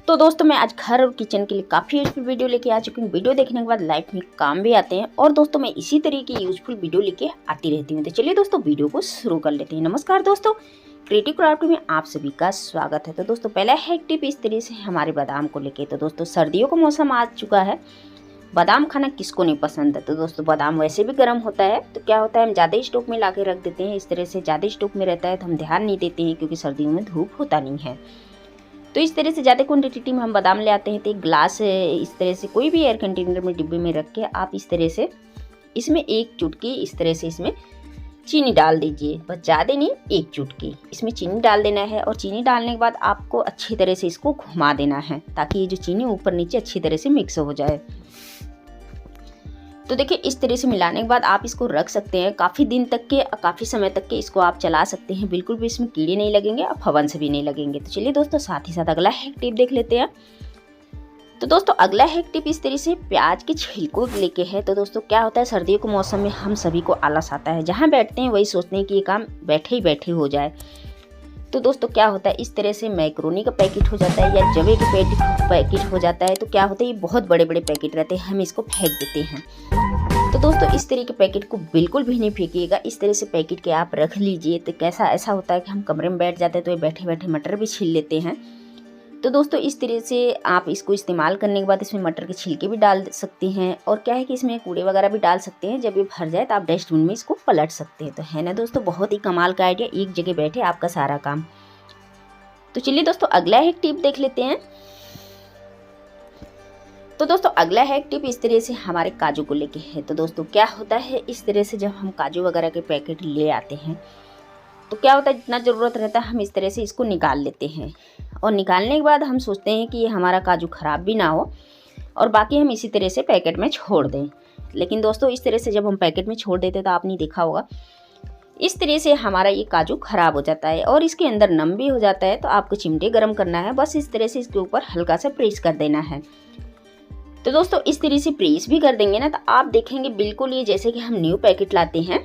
तो दोस्तों मैं आज घर और किचन के लिए काफ़ी यूजफुल वीडियो लेके आ चुकी हूँ। वीडियो देखने के बाद लाइफ में काम भी आते हैं और दोस्तों मैं इसी तरह की यूजफुल वीडियो लेके आती रहती हूँ। तो चलिए दोस्तों वीडियो को शुरू कर लेते हैं। नमस्कार दोस्तों, क्रिएटिव क्राफ्ट में आप सभी का स्वागत है। तो दोस्तों पहला है टिप इस तरह से हमारे बादाम को लेके। तो दोस्तों सर्दियों का मौसम आ चुका है, बादाम खाना किसको नहीं पसंद है। तो दोस्तों बादाम वैसे भी गर्म होता है, तो क्या होता है हम ज़्यादा स्टॉक में ला के रख देते हैं। इस तरह से ज़्यादा स्टॉक में रहता है तो हम ध्यान नहीं देते हैं, क्योंकि सर्दियों में धूप होता नहीं है। तो इस तरह से ज़्यादा क्वान्टिटी में हम बादाम ले आते हैं। तो एक ग्लास इस तरह से कोई भी एयर कंटेनर में डिब्बे में रख के आप इस तरह से इसमें एक चुटकी इस तरह से इसमें चीनी डाल दीजिए। बस ज़्यादा नहीं, एक चुटकी इसमें चीनी डाल देना है। और चीनी डालने के बाद आपको अच्छी तरह से इसको घुमा देना है, ताकि ये जो चीनी ऊपर नीचे अच्छी तरह से मिक्स हो जाए। तो देखिए इस तरह से मिलाने के बाद आप इसको रख सकते हैं काफ़ी दिन तक के, काफ़ी समय तक के इसको आप चला सकते हैं। बिल्कुल भी इसमें कीड़े नहीं लगेंगे और फफूंद भी नहीं लगेंगे। तो चलिए दोस्तों साथ ही साथ अगला हैक टिप देख लेते हैं। तो दोस्तों अगला हैक टिप इस तरह से प्याज के छिलकों लेके है। तो दोस्तों क्या होता है सर्दियों के मौसम में हम सभी को आलस आता है, जहाँ बैठते हैं वही सोचते हैं कि ये काम बैठे ही बैठे हो जाए। तो दोस्तों क्या होता है इस तरह से मैक्रोनी का पैकेट हो जाता है या जवे का पैकेट हो जाता है। तो क्या होता है ये बहुत बड़े बड़े पैकेट रहते हैं, हम इसको फेंक देते हैं। तो दोस्तों इस तरह के पैकेट को बिल्कुल भी नहीं फेंकिएगा। इस तरह से पैकेट के आप रख लीजिए। तो कैसा ऐसा होता है कि हम कमरे में बैठ जाते हैं तो ये बैठे बैठे मटर भी छील लेते हैं। तो दोस्तों इस तरह से आप इसको इस्तेमाल करने के बाद इसमें मटर के छिलके भी डाल सकते हैं। और क्या है कि इसमें कूड़े वगैरह भी डाल सकते हैं। जब ये भर जाए तो आप डस्टबिन में इसको पलट सकते हैं। तो है ना दोस्तों, बहुत ही कमाल का आइडिया, एक जगह बैठे आपका सारा काम। तो चलिए दोस्तों अगला एक टिप देख लेते हैं। तो दोस्तों अगला हैक टिप इस तरह से हमारे काजू को लेके है। तो दोस्तों क्या होता है इस तरह से जब हम काजू वगैरह के पैकेट ले आते हैं तो क्या होता है जितना ज़रूरत रहता है हम इस तरह से इसको निकाल लेते हैं। और निकालने के बाद हम सोचते हैं कि ये हमारा काजू ख़राब भी ना हो और बाकी हम इसी तरह से पैकेट में छोड़ दें। लेकिन दोस्तों इस तरह से जब हम पैकेट में छोड़ देते तो आपने देखा होगा इस तरह से हमारा ये काजू ख़राब हो जाता है और इसके अंदर नम भी हो जाता है। तो आपको चिमटे गर्म करना है, बस इस तरह से इसके ऊपर हल्का सा प्रेस कर देना है। तो दोस्तों इस तरह से प्रेस भी कर देंगे ना तो आप देखेंगे बिल्कुल ये जैसे कि हम न्यू पैकेट लाते हैं,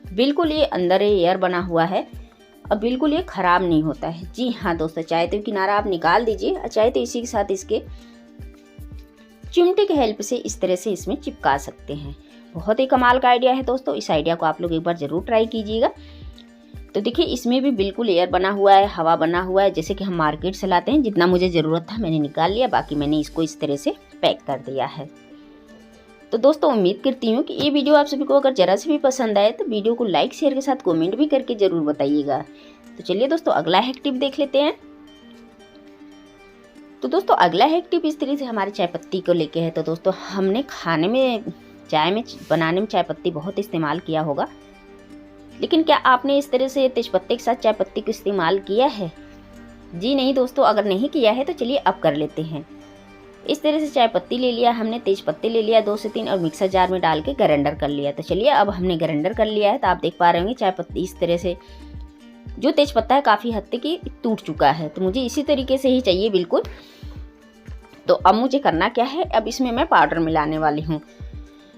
बिल्कुल ये अंदर एयर बना हुआ है और बिल्कुल ये ख़राब नहीं होता है। जी हाँ दोस्तों, चाहे तो किनारा आप निकाल दीजिए और चाहे तो इसी के साथ इसके चिमटे की हेल्प से इस तरह से इसमें चिपका सकते हैं। बहुत ही कमाल का आइडिया है दोस्तों, इस आइडिया को आप लोग एक बार ज़रूर ट्राई कीजिएगा। तो देखिए इसमें भी बिल्कुल एयर बना हुआ है, हवा बना हुआ है, जैसे कि हम मार्केट से लाते हैं। जितना मुझे ज़रूरत था मैंने निकाल लिया, बाकी मैंने इसको इस तरह से पैक कर दिया है। तो दोस्तों उम्मीद करती हूँ कि ये वीडियो आप सभी को अगर ज़रा से भी पसंद आए तो वीडियो को लाइक शेयर के साथ कमेंट भी करके ज़रूर बताइएगा। तो चलिए दोस्तों अगला हैक टिप देख लेते हैं। तो दोस्तों अगला हैक टिप इस तरह से हमारी चाय पत्ती को लेके है। तो दोस्तों हमने खाने में चाय में बनाने में चाय पत्ती बहुत इस्तेमाल किया होगा, लेकिन क्या आपने इस तरह से तेजपत्ते के साथ चाय पत्ती को इस्तेमाल किया है? जी नहीं दोस्तों, अगर नहीं किया है तो चलिए अब कर लेते हैं। इस तरह से चाय पत्ती ले लिया हमने, तेज पत्ते ले लिया 2 से 3 और मिक्सर जार में डाल के ग्राइंडर कर लिया। तो चलिए अब हमने ग्राइंडर कर लिया है। तो आप देख पा रहे होंगे चाय पत्ती इस तरह से जो तेज पत्ता है काफ़ी हद तक ही टूट चुका है। तो मुझे इसी तरीके से ही चाहिए बिल्कुल। तो अब मुझे करना क्या है, अब इसमें मैं पाउडर मिलाने वाली हूँ।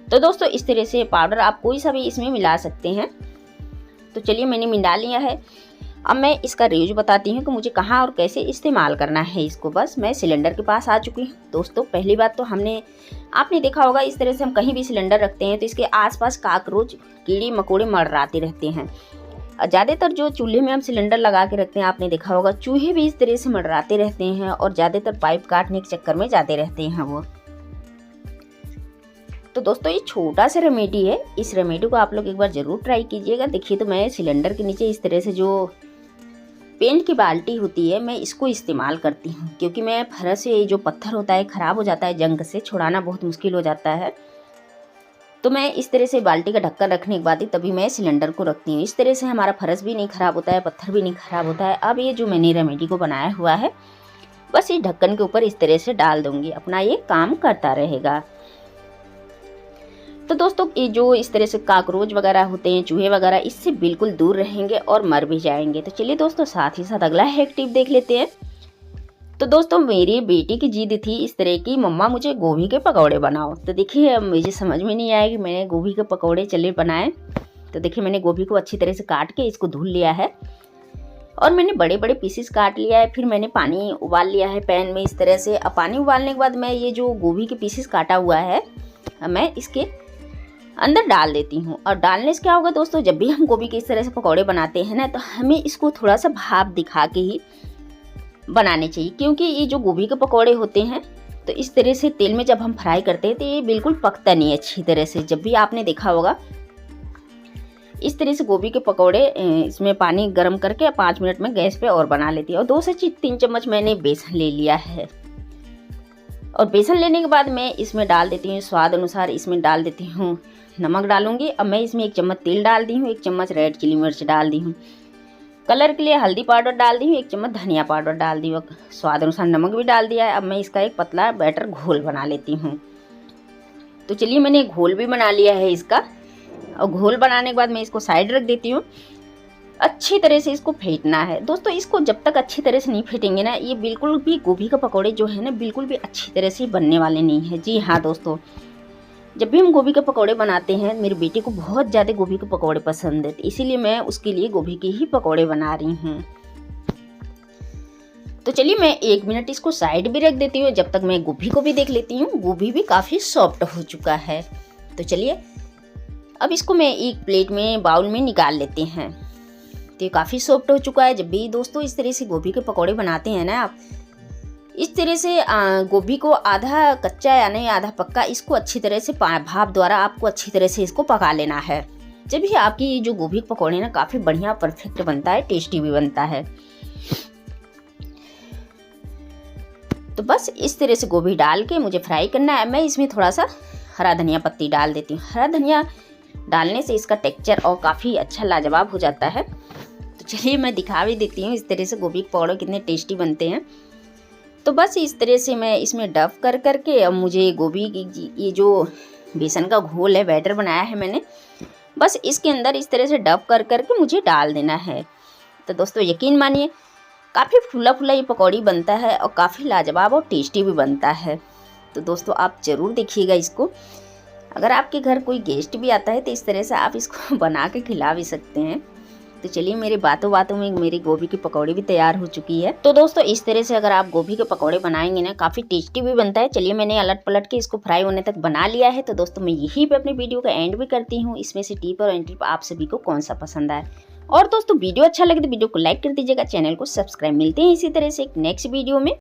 तो दोस्तों इस तरह से पाउडर आप कोई सा भी इसमें मिला सकते हैं। तो चलिए मैंने मिला लिया है। अब मैं इसका रिव्यू बताती हूँ कि मुझे कहाँ और कैसे इस्तेमाल करना है इसको। बस मैं सिलेंडर के पास आ चुकी हूँ। दोस्तों पहली बात तो आपने देखा होगा इस तरह से हम कहीं भी सिलेंडर रखते हैं तो इसके आसपास काकरोच कीड़े मकोड़े मंडराते रहते हैं। ज़्यादातर जो चूल्हे में हम सिलेंडर लगा के रखते हैं आपने देखा होगा चूहे भी इस तरह से मंडराते रहते हैं और ज़्यादातर पाइप काटने के चक्कर में जाते रहते हैं वो। तो दोस्तों ये छोटा सा रेमेडी है, इस रेमेडी को आप लोग एक बार ज़रूर ट्राई कीजिएगा। देखिए तो मैं सिलेंडर के नीचे इस तरह से जो पेंट की बाल्टी होती है मैं इसको इस्तेमाल करती हूँ, क्योंकि मैं फर्श से जो पत्थर होता है ख़राब हो जाता है, जंग से छुड़ाना बहुत मुश्किल हो जाता है। तो मैं इस तरह से बाल्टी का ढक्कन रखने के बाद ही तभी मैं सिलेंडर को रखती हूँ। इस तरह से हमारा फर्श भी नहीं ख़राब होता है, पत्थर भी नहीं ख़राब होता है। अब ये जो मैंने रेमेडी को बनाया हुआ है बस इस ढक्कन के ऊपर इस तरह से डाल दूँगी, अपना ये काम करता रहेगा। तो दोस्तों ये जो इस तरह से काकरोच वगैरह होते हैं, चूहे वगैरह, इससे बिल्कुल दूर रहेंगे और मर भी जाएंगे। तो चलिए दोस्तों साथ ही साथ अगला हैक टिप देख लेते हैं। तो दोस्तों मेरी बेटी की जिद थी इस तरह की, मम्मा मुझे गोभी के पकौड़े बनाओ। तो देखिए अब मुझे समझ में नहीं आया कि मैंने गोभी के पकौड़े चले बनाए। तो देखिए मैंने गोभी को अच्छी तरह से काट के इसको धुल लिया है और मैंने बड़े बड़े पीसेस काट लिया है। फिर मैंने पानी उबाल लिया है पैन में इस तरह से। अब पानी उबालने के बाद मैं ये जो गोभी के पीसेस काटा हुआ है मैं इसके अंदर डाल देती हूँ। और डालने से क्या होगा दोस्तों, जब भी हम गोभी के इस तरह से पकौड़े बनाते हैं ना, तो हमें इसको थोड़ा सा भाप दिखा के ही बनाने चाहिए, क्योंकि ये जो गोभी के पकौड़े होते हैं तो इस तरह से तेल में जब हम फ्राई करते हैं तो ये बिल्कुल पकता नहीं है अच्छी तरह से। जब भी आपने देखा होगा इस तरह से गोभी के पकौड़े इसमें पानी गर्म करके 5 मिनट में गैस पे और बना लेती है। और 2 से 3 चम्मच मैंने बेसन ले लिया है। और बेसन लेने के बाद मैं इसमें डाल देती हूँ स्वाद अनुसार, इसमें डाल देती हूँ नमक डालूंगी। अब मैं इसमें 1 चम्मच तेल डाल दी हूँ, 1 चम्मच रेड चिली मिर्च डाल दी हूँ, कलर के लिए हल्दी पाउडर डाल दी हूँ, 1 चम्मच धनिया पाउडर डाल दी हूँ, स्वाद अनुसार नमक भी डाल दिया है। अब मैं इसका एक पतला बैटर घोल बना लेती हूँ। तो चलिए मैंने घोल भी बना लिया है इसका। और घोल बनाने के बाद मैं इसको साइड रख देती हूँ। अच्छी तरह से इसको फेंटना है दोस्तों। इसको जब तक अच्छी तरह से नहीं फेंटेंगे ना, ये बिल्कुल भी गोभी का पकौड़े जो है ना बिल्कुल भी अच्छी तरह से बनने वाले नहीं है। जी हाँ दोस्तों, जब भी हम गोभी के पकौड़े बनाते हैं, मेरे बेटे को बहुत ज़्यादा गोभी के पकौड़े पसंद है, इसीलिए मैं उसके लिए गोभी के ही पकौड़े बना रही हूँ। तो चलिए मैं 1 मिनट इसको साइड भी रख देती हूँ, जब तक मैं गोभी को भी देख लेती हूँ। गोभी भी काफ़ी सॉफ्ट हो चुका है। तो चलिए अब इसको मैं एक प्लेट में बाउल में निकाल लेते हैं। तो ये काफ़ी सॉफ्ट हो चुका है। जब भी दोस्तों इस तरह से गोभी के पकौड़े बनाते हैं ना आप, इस तरह से गोभी को आधा कच्चा यानी आधा पक्का इसको अच्छी तरह से भाप द्वारा आपको अच्छी तरह से इसको पका लेना है। जब भी आपकी जो गोभी के पकौड़े ना काफ़ी बढ़िया परफेक्ट बनता है, टेस्टी भी बनता है। तो बस इस तरह से गोभी डाल के मुझे फ्राई करना है। मैं इसमें थोड़ा सा हरा धनिया पत्ती डाल देती हूँ। हरा धनिया डालने से इसका टेक्सचर और काफ़ी अच्छा लाजवाब हो जाता है। तो चलिए मैं दिखा भी देती हूँ इस तरह से गोभी के पकौड़े कितने टेस्टी बनते हैं। तो बस इस तरह से मैं इसमें डफ कर करके अब मुझे गोभी की ये जो बेसन का घोल है, बैटर बनाया है मैंने, बस इसके अंदर इस तरह से डफ कर करके मुझे डाल देना है। तो दोस्तों यकीन मानिए काफ़ी फूला फूला ये पकौड़ी बनता है और काफ़ी लाजवाब और टेस्टी भी बनता है। तो दोस्तों आप ज़रूर देखिएगा इसको। अगर आपके घर कोई गेस्ट भी आता है तो इस तरह से आप इसको बना के खिला भी सकते हैं। तो चलिए मेरी बातों बातों में मेरी गोभी की पकौड़ी भी तैयार हो चुकी है। तो दोस्तों इस तरह से अगर आप गोभी के पकौड़े बनाएंगे ना, काफ़ी टेस्टी भी बनता है। चलिए मैंने अलट पलट के इसको फ्राई होने तक बना लिया है। तो दोस्तों मैं यहीं पे अपनी वीडियो का एंड भी करती हूँ। इसमें से टिप और एंड टिप आप सभी को कौन सा पसंद आए। और दोस्तों वीडियो अच्छा लगे तो वीडियो को लाइक कर दीजिएगा, चैनल को सब्सक्राइब। मिलते हैं इसी तरह से एक नेक्स्ट वीडियो में।